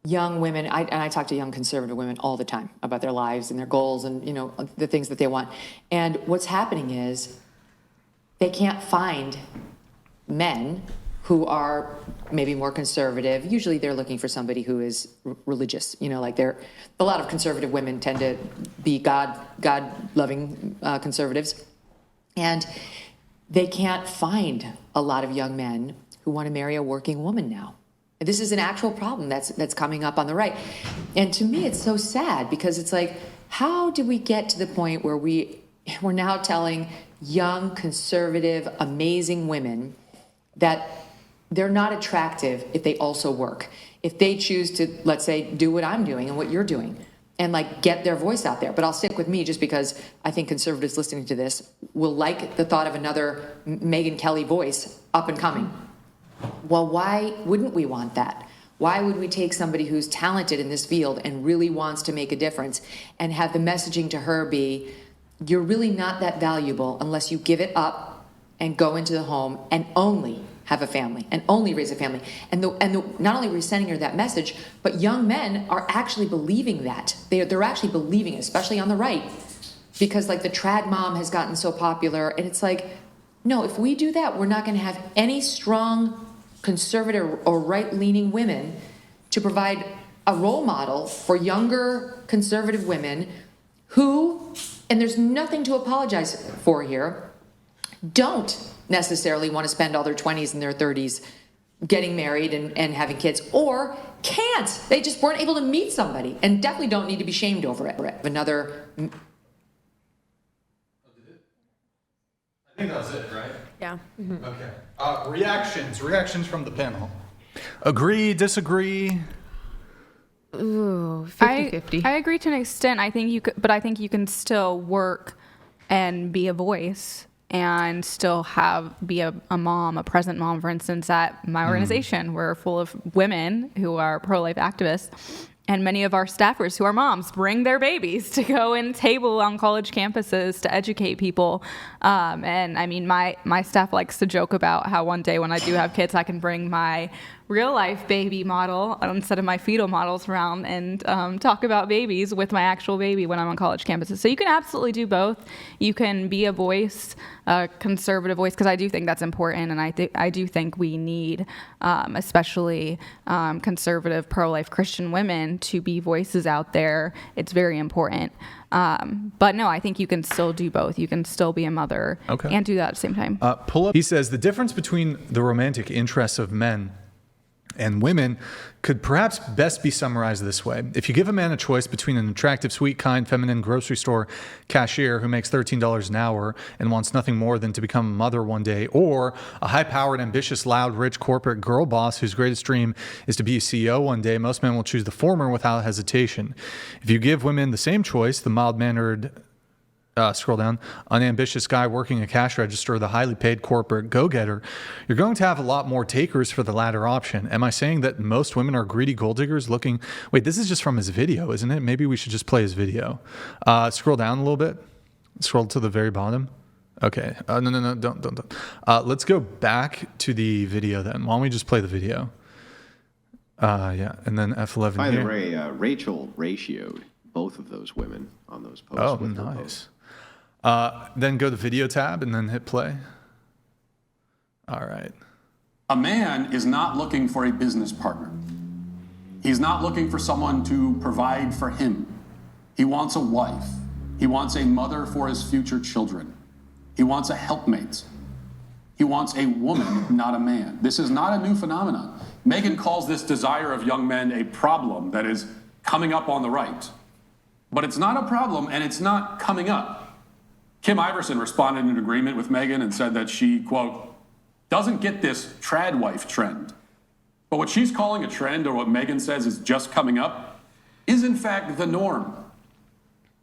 young women, and I talk to young conservative women all the time about their lives and their goals and, you know, the things that they want. And what's happening is they can't find men who are maybe more conservative. Usually they're looking for somebody who is religious, you know, like a lot of conservative women tend to be God-loving conservatives. And they can't find a lot of young men who want to marry a working woman now. This is an actual problem that's coming up on the right. And to me, it's so sad because it's like, how did we get to the point where we're now telling young, conservative, amazing women that they're not attractive if they also work, if they choose to, let's say, do what I'm doing and what you're doing and like get their voice out there. But I'll stick with me just because I think conservatives listening to this will like the thought of another Megyn Kelly voice up and coming. Well, why wouldn't we want that? Why would we take somebody who's talented in this field and really wants to make a difference and have the messaging to her be, you're really not that valuable unless you give it up and go into the home and only have a family and only raise a family. And not only are we sending her that message, but young men are actually believing that. They're actually believing it, especially on the right, because like the trad mom has gotten so popular. And it's like, no, if we do that, we're not going to have any strong conservative or right-leaning women to provide a role model for younger conservative women who, and there's nothing to apologize for here, don't necessarily want to spend all their 20s and their 30s getting married and having kids, or can't. They just weren't able to meet somebody and definitely don't need to be shamed over it. Another... I think that was it, right? Yeah. Mm-hmm. Okay. Reactions from the panel. Agree, disagree? Ooh, 50-50. I agree to an extent. I think you could, but I think you can still work and be a voice and still be a mom, a present mom. For instance, at my organization, we're full of women who are pro-life activists. And many of our staffers who are moms bring their babies to go and table on college campuses to educate people. And I mean, my staff likes to joke about how one day when I do have kids, I can bring my real life baby model instead of my fetal models around and talk about babies with my actual baby when I'm on college campuses. So you can absolutely do both. You can be a voice, a conservative voice, because I do think that's important. And I do think we need, especially conservative pro-life Christian women, to be voices out there. It's very important. But no, I think you can still do both. You can still be a mother and do that at the same time. Pull up. He says the difference between the romantic interests of men and women could perhaps best be summarized this way. If you give a man a choice between an attractive, sweet, kind, feminine grocery store cashier who makes $13 an hour and wants nothing more than to become a mother one day, or a high-powered, ambitious, loud, rich corporate girl boss whose greatest dream is to be a CEO one day, most men will choose the former without hesitation. If you give women the same choice, the mild-mannered scroll down, unambitious guy working a cash register, the highly paid corporate go-getter, you're going to have a lot more takers for the latter option. Am I saying that most women are greedy gold diggers looking... Wait, this is just from his video, isn't it? Maybe we should just play his video. Scroll down a little bit. Scroll to the very bottom. Okay. No, don't. Let's go back to the video then. Why don't we just play the video? Yeah, and then F11 By here. the way, Rachel ratioed both of those women on those posts. Oh, nice. Then go to video tab and then hit play. All right. A man is not looking for a business partner. He's not looking for someone to provide for him. He wants a wife. He wants a mother for his future children. He wants a helpmate. He wants a woman, not a man. This is not a new phenomenon. Megyn calls this desire of young men a problem that is coming up on the right. But it's not a problem, and it's not coming up. Kim Iverson responded in agreement with Megyn and said that she, quote, doesn't get this trad wife trend. But what she's calling a trend, or what Megyn says is just coming up, is in fact the norm.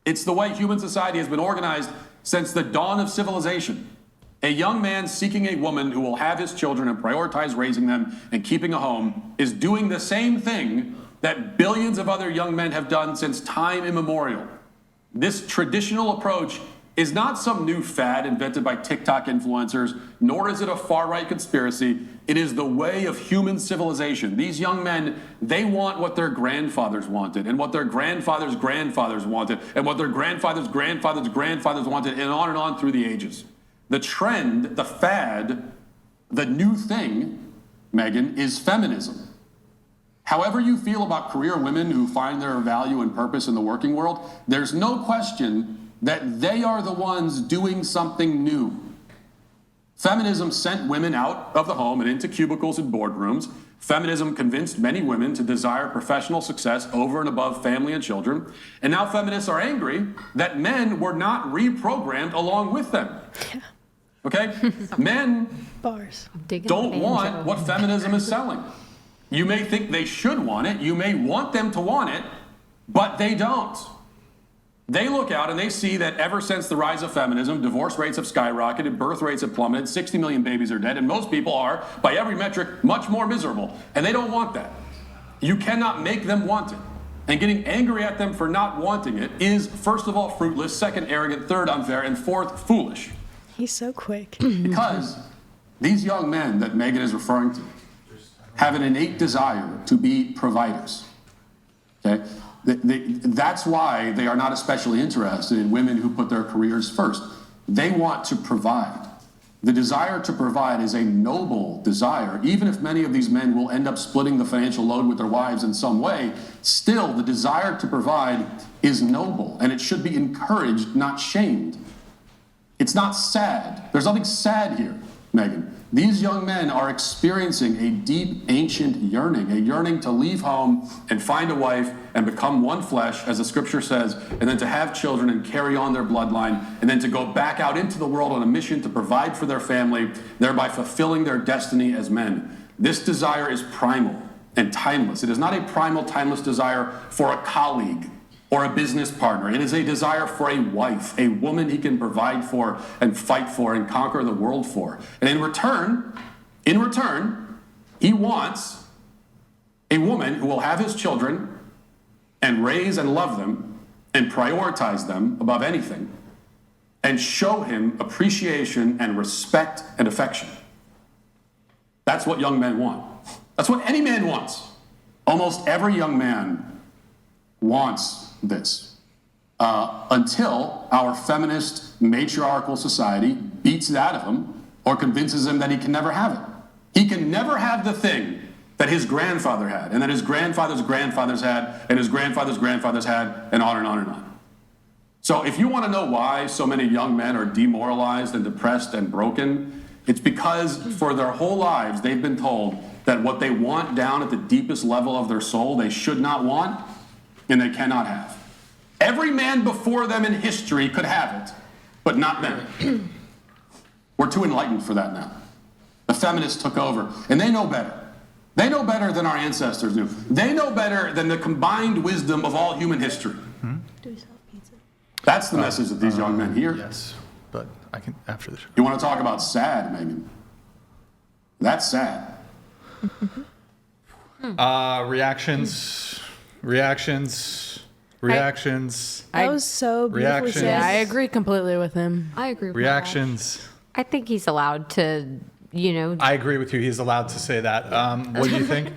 It's the way human society has been organized since the dawn of civilization. A young man seeking a woman who will have his children and prioritize raising them and keeping a home is doing the same thing that billions of other young men have done since time immemorial. This traditional approach is not some new fad invented by TikTok influencers, nor is it a far-right conspiracy. It is the way of human civilization. These young men, they want what their grandfathers wanted, and what their grandfathers' grandfathers wanted, and what their grandfathers' grandfathers' grandfathers wanted, and on through the ages. The trend, the fad, the new thing, Megyn, is feminism. However you feel about career women who find their value and purpose in the working world, there's no question that they are the ones doing something new. Feminism sent women out of the home and into cubicles and boardrooms. Feminism convinced many women to desire professional success over and above family and children. And now feminists are angry that men were not reprogrammed along with them. Okay? Men don't want what feminism is selling. You may think they should want it, you may want them to want it, but they don't. They look out and they see that ever since the rise of feminism, divorce rates have skyrocketed, birth rates have plummeted, 60 million babies are dead, and most people are, by every metric, much more miserable. And they don't want that. You cannot make them want it. And getting angry at them for not wanting it is, first of all, fruitless, second, arrogant, third, unfair, and fourth, foolish. He's so quick. Because these young men that Megyn is referring to have an innate desire to be providers. Okay? That's why they are not especially interested in women who put their careers first. They want to provide. The desire to provide is a noble desire. Even if many of these men will end up splitting the financial load with their wives in some way, still the desire to provide is noble, and it should be encouraged, not shamed. It's not sad. There's nothing sad here, Megyn. These young men are experiencing a deep, ancient yearning, a yearning to leave home and find a wife and become one flesh, as the scripture says, and then to have children and carry on their bloodline, and then to go back out into the world on a mission to provide for their family, thereby fulfilling their destiny as men. This desire is primal and timeless. It is not a primal, timeless desire for a colleague or a business partner. It is a desire for a wife, a woman he can provide for and fight for and conquer the world for. And in return, he wants a woman who will have his children and raise and love them and prioritize them above anything and show him appreciation and respect and affection. That's what young men want. That's what any man wants. Almost every young man wants this until our feminist matriarchal society beats it out of him or convinces him that he can never have it. He can never have the thing that his grandfather had, and that his grandfather's grandfathers had, and his grandfather's grandfathers had, and on and on and on. So if you want to know why so many young men are demoralized and depressed and broken, it's because for their whole lives they've been told that what they want down at the deepest level of their soul they should not want and they cannot have. Every man before them in history could have it, but not them. We're too enlightened for that now. The feminists took over, and they know better. They know better than our ancestors do. They know better than the combined wisdom of all human history. That's the message that these young men hear. Yes, but I can after the show. You want to talk about sad, Megyn? That's sad. Reactions. That was so beautifully Reactions. said. Yeah, I agree completely with him. I agree with Reactions. I think he's allowed to, I agree with you. He's allowed to say that. What do you think?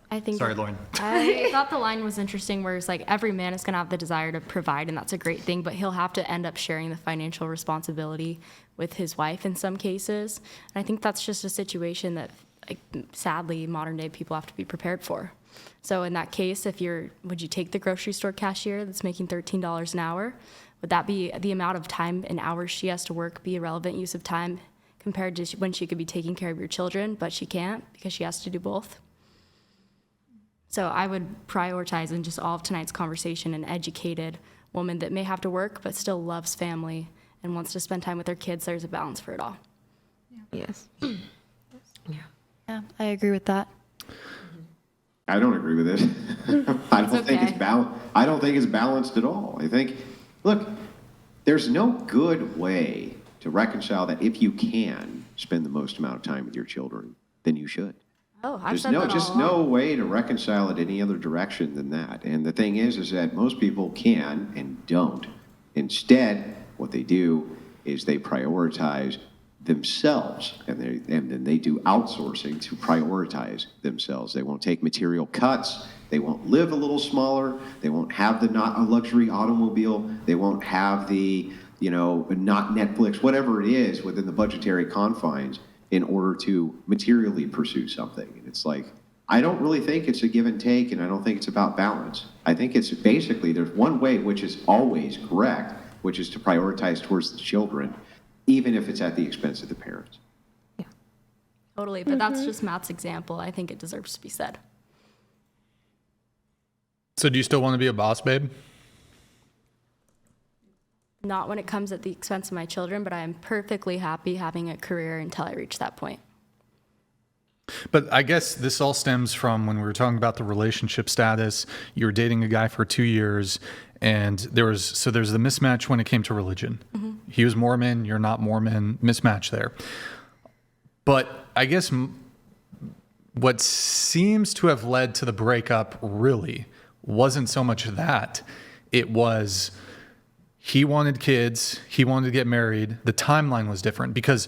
I think. Sorry, Lauren. I thought the line was interesting where it's like every man is going to have the desire to provide, and that's a great thing, but he'll have to end up sharing the financial responsibility with his wife in some cases. And I think that's just a situation that, like, sadly, modern day people have to be prepared for. So in that case, would you take the grocery store cashier that's making $13 an hour? Would that be the amount of time and hours she has to work be a relevant use of time compared to when she could be taking care of your children, but she can't because she has to do both? So I would prioritize in just all of tonight's conversation an educated woman that may have to work but still loves family and wants to spend time with her kids. There's a balance for it all. yes. Yeah, I agree with that. I don't agree with it. I don't think it's balanced at all. I think, look, there's no good way to reconcile that. If you can spend the most amount of time with your children, then you should. Oh, I've There's said that all no along. way to reconcile it any other direction than that. And the thing is that most people can and don't. Instead, what they do is they prioritize themselves, and then they do outsourcing to prioritize themselves. They won't take material cuts. They won't live a little smaller. They won't have the not a luxury automobile. They won't have the, not Netflix, whatever it is within the budgetary confines in order to materially pursue something. And it's like, I don't really think it's a give and take, and I don't think it's about balance. I think it's basically, there's one way which is always correct, which is to prioritize towards the children, even if it's at the expense of the parents. Totally, but that's just Matt's example. I think it deserves to be said. So do you still want to be a boss babe? Not when it comes at the expense of my children, but I am perfectly happy having a career until I reach that point. But I guess this all stems from when we were talking about the relationship status. You were dating a guy for 2 years, and there's the mismatch when it came to religion. He was Mormon, you're not Mormon, mismatch there. But I guess what seems to have led to the breakup really wasn't so much that. It was he wanted kids, he wanted to get married. The timeline was different because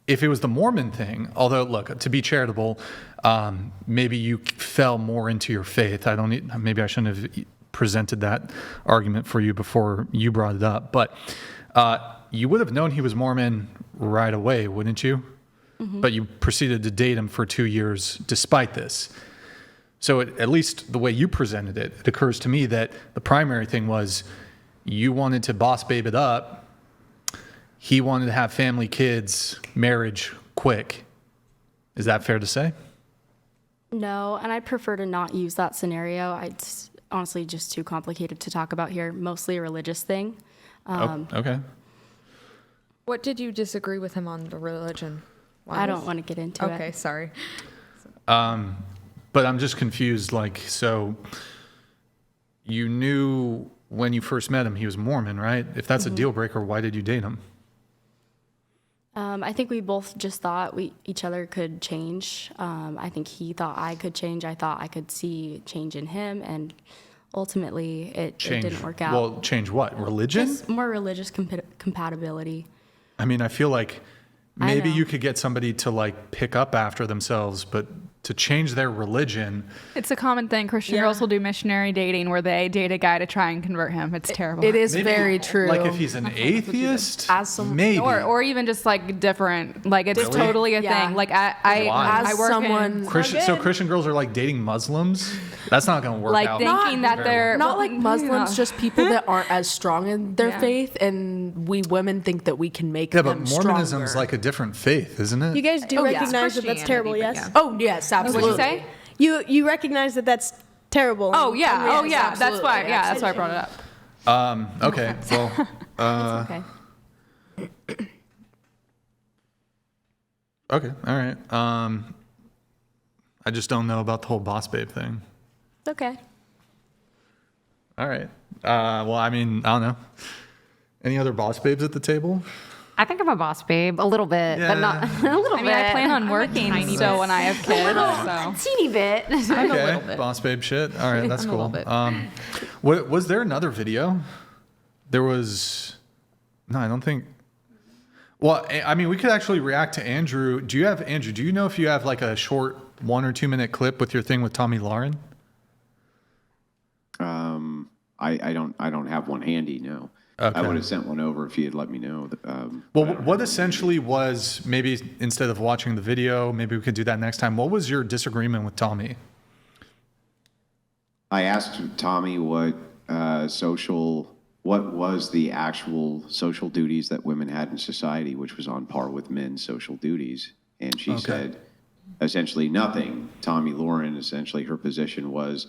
if it was the Mormon thing, although, look, to be charitable, maybe you fell more into your faith. Maybe I shouldn't have presented that argument for you before you brought it up. But you would have known he was Mormon right away, wouldn't you? But you proceeded to date him for 2 years despite this. So at least the way you presented it, it occurs to me that the primary thing was you wanted to boss babe it up. He wanted to have family, kids, marriage, quick. Is that fair to say? No, and I'd prefer to not use that scenario. It's honestly just too complicated to talk about here. Mostly a religious thing. Okay. What did you disagree with him on the religion? I don't want to get into it. Okay, sorry. But I'm just confused. So you knew when you first met him he was Mormon, right? If that's a deal breaker, why did you date him? I think we both just thought each other could change. I think he thought I could change. I thought I could see change in him, and ultimately it didn't work out. Well, change what? Religion? Just more religious compatibility. I mean, I feel like maybe you could get somebody to pick up after themselves, but to change their religion. It's a common thing. Christian girls will do missionary dating where they date a guy to try and convert him. It's terrible. It is Maybe, very true. If he's an atheist, maybe. Or even just different. It's Really? totally a Yeah. thing. I work someone So Christian girls are dating Muslims? That's not going to work out. thinking that they're not like Muslims, just people that aren't as strong in their faith, and we women think that we can make them but Mormonism's stronger. a different faith, isn't it? You guys do recognize that that's terrible, Christianity, yes? but Oh yes, absolutely. What'd you say? You recognize that that's terrible. Oh yeah. Yes, Oh yeah. That's absolutely. why. Yeah. That's why I brought it up. Okay. Well, Okay. okay. All right. I just don't know about the whole boss babe thing. It's okay. All right. Well, I mean, I don't know. Any other boss babes at the table? I think I'm a boss babe, a little bit, but not a little bit. I plan on working still when I have kids. A teeny bit. Okay. Boss babe shit. All right. That's cool. Was there another video? There was. No, I don't think. Well, I mean, we could actually react to Andrew. Do you know if you have a short 1 or 2 minute clip with your thing with Tommy Lauren? I don't have one handy, no. Okay. I would have sent one over if you had let me know. Well, what essentially was, maybe instead of watching the video, maybe we could do that next time. What was your disagreement with Tommy? I asked Tommy what was the actual social duties that women had in society, which was on par with men's social duties. And she said essentially nothing. Tommy Lauren, essentially her position was,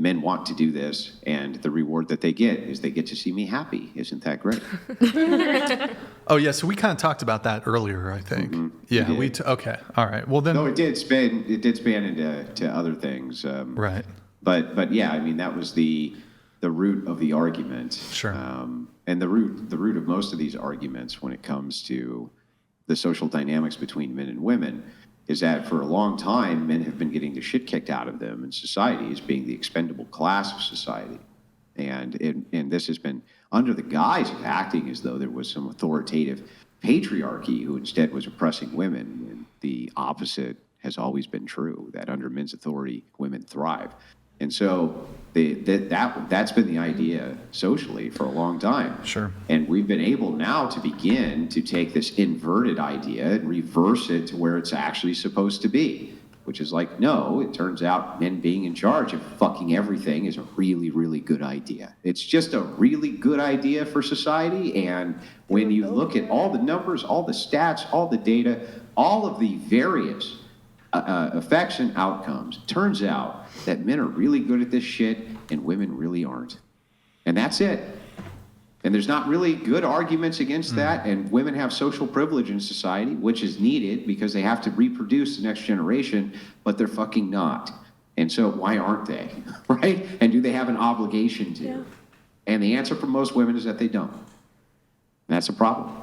men want to do this, and the reward that they get is they get to see me happy. Isn't that great? Oh, yeah. So we kind of talked about that earlier, I think. Mm-hmm. Yeah. Okay. All right. Well, then. No, it did span into other things. Right. But yeah, I mean, that was the root of the argument. Sure. And the root of most of these arguments when it comes to the social dynamics between men and women is that for a long time, men have been getting the shit kicked out of them in society as being the expendable class of society. And this has been under the guise of acting as though there was some authoritative patriarchy who instead was oppressing women. And the opposite has always been true, that under men's authority, women thrive. And so that's been the idea socially for a long time. Sure. And we've been able now to begin to take this inverted idea and reverse it to where it's actually supposed to be, which is like, no, it turns out men being in charge of fucking everything is a really, really good idea. It's just a really good idea for society. And when you look at all the numbers, all the stats, all the data, all of the various effects and outcomes, turns out that men are really good at this shit and women really aren't. And that's it. And there's not really good arguments against that. And women have social privilege in society, which is needed because they have to reproduce the next generation, but they're fucking not. And so why aren't they? Right? And do they have an obligation to? Yeah. And the answer for most women is that they don't. And that's a problem.